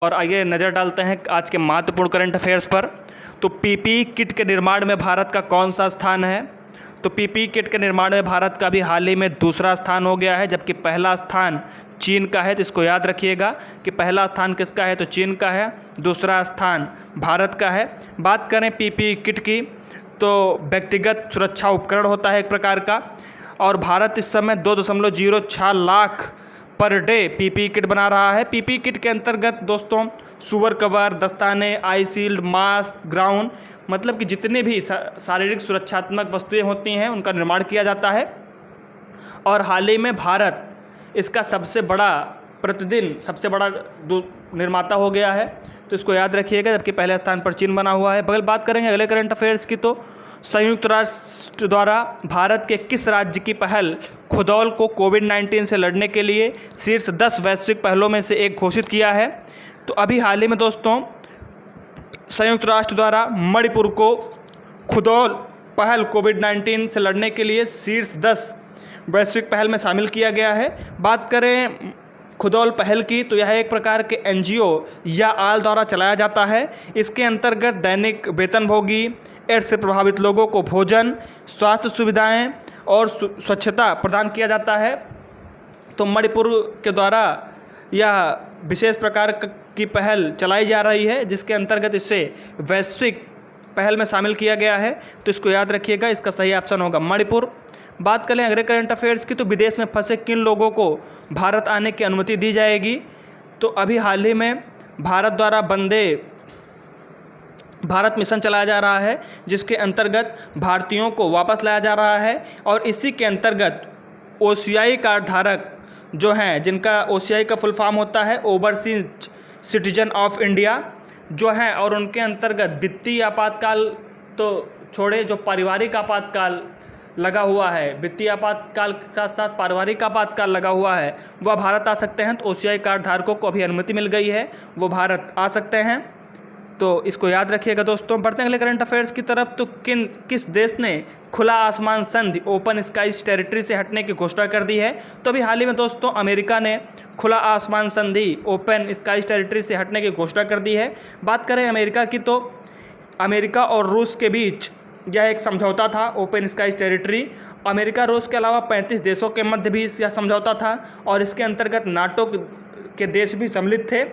और आइए नज़र डालते हैं आज के महत्वपूर्ण करंट अफेयर्स पर। तो पीपीई किट के निर्माण में भारत का कौन सा स्थान है? तो पीपीई किट के निर्माण में भारत का भी हाल ही में दूसरा स्थान हो गया है, जबकि पहला स्थान चीन का है। तो इसको याद रखिएगा कि पहला स्थान किसका है, तो चीन का है, दूसरा स्थान भारत का है। बात करें पीपीई किट की, तो व्यक्तिगत सुरक्षा उपकरण होता है एक प्रकार का, और भारत इस समय 2.06 lakh per day PPE kit बना रहा है। पीपीई किट के अंतर्गत दोस्तों सुअर कवर, दस्ताने, आई शील्ड, मास्क, ग्राउन, मतलब कि जितने भी शारीरिक सुरक्षात्मक वस्तुएं होती हैं उनका निर्माण किया जाता है। और हाल ही में भारत इसका सबसे बड़ा निर्माता हो गया है, तो इसको याद रखिएगा, जबकि पहले स्थान पर चीन बना हुआ है। बगल बात करेंगे अगले करंट अफेयर्स की, तो संयुक्त राष्ट्र द्वारा भारत के किस राज्य की पहल खुदौल को कोविड-19 से लड़ने के लिए शीर्ष 10 वैश्विक पहलों में से एक घोषित किया है? तो अभी हाल ही में दोस्तों संयुक्त राष्ट्र द्वारा मणिपुर को खुदौल पहल कोविड-19 से लड़ने के लिए शीर्ष 10 वैश्विक पहल में शामिल किया गया है। बात करें खुदौल पहल की, तो यह एक प्रकार के एनजीओ या आल द्वारा चलाया जाता है। इसके अंतर्गत दैनिक वेतनभोगी, एड्स से प्रभावित लोगों को भोजन, स्वास्थ्य सुविधाएं और स्वच्छता प्रदान किया जाता है। तो मणिपुर के द्वारा यह विशेष प्रकार की पहल चलाई जा रही है, जिसके अंतर्गत इसे वैश्विक पहल में शामिल किया गया है। तो इसको याद रखिएगा, इसका सही ऑप्शन होगा मणिपुर। बात करें अगले करंट अफेयर्स की, तो विदेश में फंसे किन लोगों को भारत आने की अनुमति दी जाएगी? तो अभी हाल ही में भारत द्वारा वंदे भारत मिशन चलाया जा रहा है, जिसके अंतर्गत भारतीयों को वापस लाया जा रहा है। और इसी के अंतर्गत ओसीआई कार्ड धारक जो हैं, जिनका ओसीआई का फुल फॉर्म होता है ओवरसीज सिटीजन ऑफ इंडिया जो हैं, और उनके अंतर्गत वित्तीय आपातकाल तो छोड़े, जो पारिवारिक आपातकाल लगा हुआ है, वित्तीय आपातकाल के साथ साथ पारिवारिक आपातकाल लगा हुआ है, वह भारत आ सकते हैं। तो ओसीआई कार्ड धारकों को अभी अनुमति मिल गई है, वो भारत आ सकते हैं। तो इसको याद रखिएगा दोस्तों। बढ़ते हैं अगले करंट अफेयर्स की तरफ, तो किस देश ने खुला आसमान संधि ओपन स्काईज टेरिटरी से हटने की घोषणा कर दी है? तो अभी हाल ही में दोस्तों अमेरिका ने खुला आसमान संधि ओपन स्काईज टेरिटरी से हटने की घोषणा कर दी है। बात करें अमेरिका की, तो अमेरिका और रूस के बीच यह एक समझौता था ओपन स्काईज टेरिटरी। अमेरिका रूस के अलावा 35 देशों के मध्य भी यह समझौता था, और इसके अंतर्गत नाटो के देश भी सम्मिलित थे।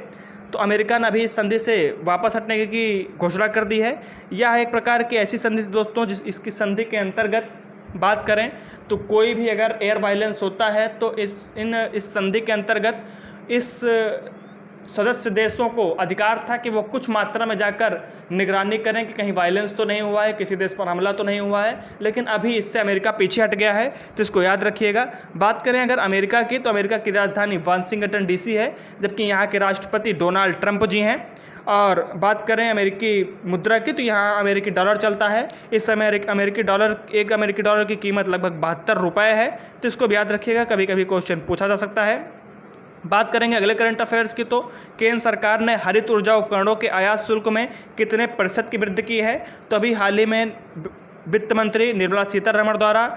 तो अमेरिका ने अभी इस संधि से वापस हटने की घोषणा कर दी है। यह एक प्रकार की ऐसी संधि दोस्तों इसकी संधि के अंतर्गत बात करें तो कोई भी अगर एयर वायलेंस होता है तो इस संधि के अंतर्गत इस सदस्य देशों को अधिकार था कि वो कुछ मात्रा में जाकर निगरानी करें कि कहीं वायलेंस तो नहीं हुआ है, किसी देश पर हमला तो नहीं हुआ है। लेकिन अभी इससे अमेरिका पीछे हट गया है, तो इसको याद रखिएगा। बात करें अगर अमेरिका की, तो अमेरिका की राजधानी वाशिंगटन डीसी है, जबकि यहाँ के राष्ट्रपति डोनाल्ड ट्रंप जी हैं। और बात करें अमेरिकी मुद्रा की, तो यहाँ अमेरिकी डॉलर चलता है। इस समय एक अमेरिकी डॉलर की कीमत लगभग 72 रुपये है। तो इसको भी याद रखिएगा, कभी कभी क्वेश्चन पूछा जा सकता है। बात करेंगे अगले करंट अफेयर्स की, तो केंद्र सरकार ने हरित ऊर्जा उपकरणों के आयात शुल्क में कितने प्रतिशत की वृद्धि की है? तो अभी हाल ही में वित्त मंत्री निर्मला सीतारमण द्वारा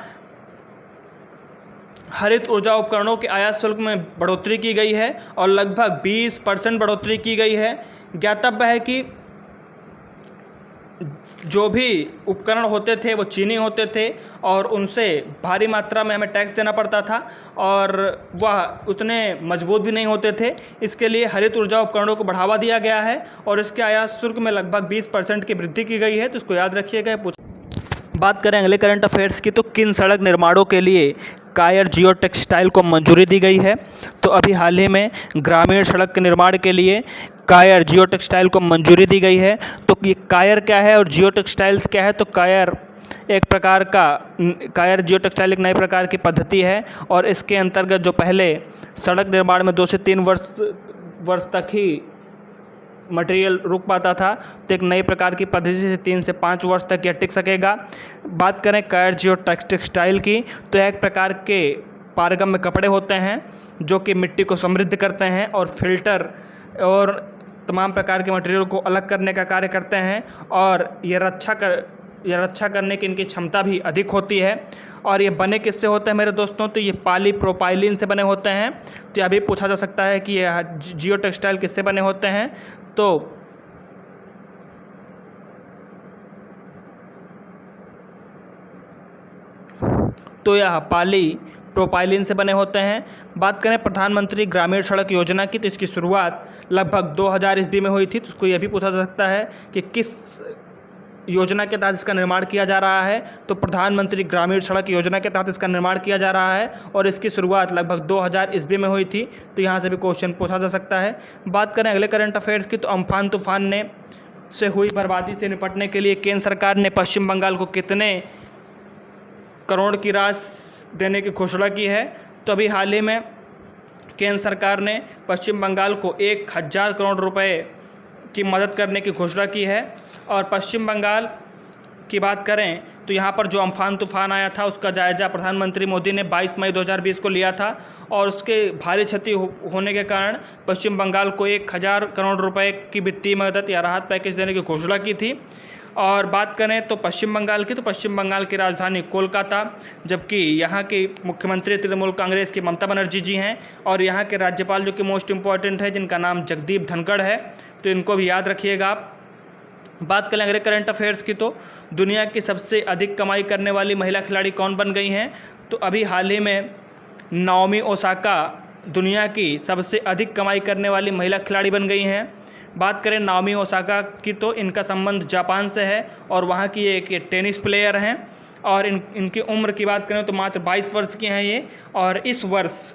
हरित ऊर्जा उपकरणों के आयात शुल्क में बढ़ोतरी की गई है और लगभग 20% बढ़ोतरी की गई है। ज्ञातव्य है कि जो भी उपकरण होते थे वो चीनी होते थे और उनसे भारी मात्रा में हमें टैक्स देना पड़ता था और वह उतने मजबूत भी नहीं होते थे। इसके लिए हरित ऊर्जा उपकरणों को बढ़ावा दिया गया है और इसके आयात शुल्क में लगभग 20% की वृद्धि की गई है। तो इसको याद रखिएगा। बात करें अगले करंट अफेयर्स की, तो किन सड़क निर्माणों के लिए कायर जियो टेक्सटाइल को मंजूरी दी गई है? तो अभी हाल ही में ग्रामीण सड़क के निर्माण के लिए कायर जियो टेक्सटाइल को मंजूरी दी गई है। तो ये कायर क्या है और जियो टेक्सटाइल्स क्या है? तो कायर जियो टेक्सटाइल एक नए प्रकार की पद्धति है और इसके अंतर्गत जो पहले सड़क निर्माण में 2 से 3 वर्ष तक ही मटेरियल रुक पाता था, तो एक नई प्रकार की पद्धति से 3 से 5 वर्ष तक यह टिक सकेगा। बात करें कायर जियो टेक्सटाइल की, तो यह एक प्रकार के पारगम्य कपड़े होते हैं जो कि मिट्टी को समृद्ध करते हैं और फिल्टर और तमाम प्रकार के मटेरियल को अलग करने का कार्य करते हैं और ये या रक्षा करने की इनकी क्षमता भी अधिक होती है। और ये बने किससे होते हैं मेरे दोस्तों? तो ये पॉलीप्रोपाइलीन से बने होते हैं। तो यह भी पूछा जा सकता है कि ये जियो टेक्सटाइल किससे बने होते हैं? तो यह पॉलीप्रोपाइलीन से बने होते हैं। बात करें प्रधानमंत्री ग्रामीण सड़क योजना की, तो इसकी शुरुआत लगभग 2000 ईस्वी में हुई थी। तो उसको यह भी पूछा जा सकता है कि किस योजना के तहत इसका निर्माण किया जा रहा है? तो प्रधानमंत्री ग्रामीण सड़क योजना के तहत इसका निर्माण किया जा रहा है और इसकी शुरुआत लगभग 2000 ईस्वी में हुई थी। तो यहाँ से भी क्वेश्चन पूछा जा सकता है। बात करें अगले करंट अफेयर्स की, तो अम्फान तूफान से हुई बर्बादी से निपटने के लिए केंद्र सरकार ने पश्चिम बंगाल को कितने करोड़ की राशि देने की घोषणा की है? तो अभी हाल ही में केंद्र सरकार ने पश्चिम बंगाल को 1000 करोड़ रुपए की मदद करने की घोषणा की है। और पश्चिम बंगाल की बात करें तो यहाँ पर जो अम्फान तूफान आया था उसका जायज़ा प्रधानमंत्री मोदी ने 22 मई 2020 को लिया था और उसके भारी क्षति होने के कारण पश्चिम बंगाल को 1000 करोड़ रुपए की वित्तीय मदद या राहत पैकेज देने की घोषणा की थी। और बात करें तो पश्चिम बंगाल की, तो पश्चिम बंगाल की राजधानी कोलकाता, जबकि यहाँ की मुख्यमंत्री तृणमूल कांग्रेस की ममता बनर्जी जी हैं और यहाँ के राज्यपाल जो कि मोस्ट इम्पॉर्टेंट है जिनका नाम जगदीप धनखड़ है, तो इनको भी याद रखिएगा आप। बात करें अगले करंट अफेयर्स की, तो दुनिया की सबसे अधिक कमाई करने वाली महिला खिलाड़ी कौन बन गई हैं? तो अभी हाल ही में नाओमी ओसाका दुनिया की सबसे अधिक कमाई करने वाली महिला खिलाड़ी बन गई हैं। बात करें नाओमी ओसाका की, तो इनका संबंध जापान से है और वहाँ की एक टेनिस प्लेयर हैं और इनकी उम्र की बात करें तो मात्र 22 वर्ष की हैं ये। और इस वर्ष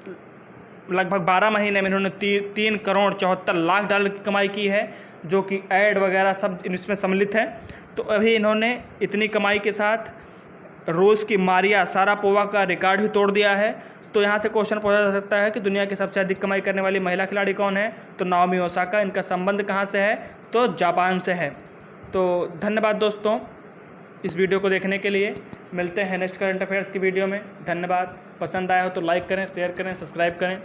लगभग 12 महीने में इन्होंने 3 करोड़ 74 लाख डॉलर की कमाई की है, जो कि ऐड वगैरह सब इसमें सम्मिलित है। तो अभी इन्होंने इतनी कमाई के साथ रूस की मारिया शारापोवा का रिकॉर्ड भी तोड़ दिया है। तो यहाँ से क्वेश्चन पूछा जा सकता है कि दुनिया की सबसे अधिक कमाई करने वाली महिला खिलाड़ी कौन है? तो नाओमी ओसाका। इनका संबंध कहाँ से है? तो जापान से है। तो धन्यवाद दोस्तों इस वीडियो को देखने के लिए। मिलते हैं नेक्स्ट करंट अफेयर्स की वीडियो में। धन्यवाद। पसंद आया हो तो लाइक करें, शेयर करें, सब्सक्राइब करें।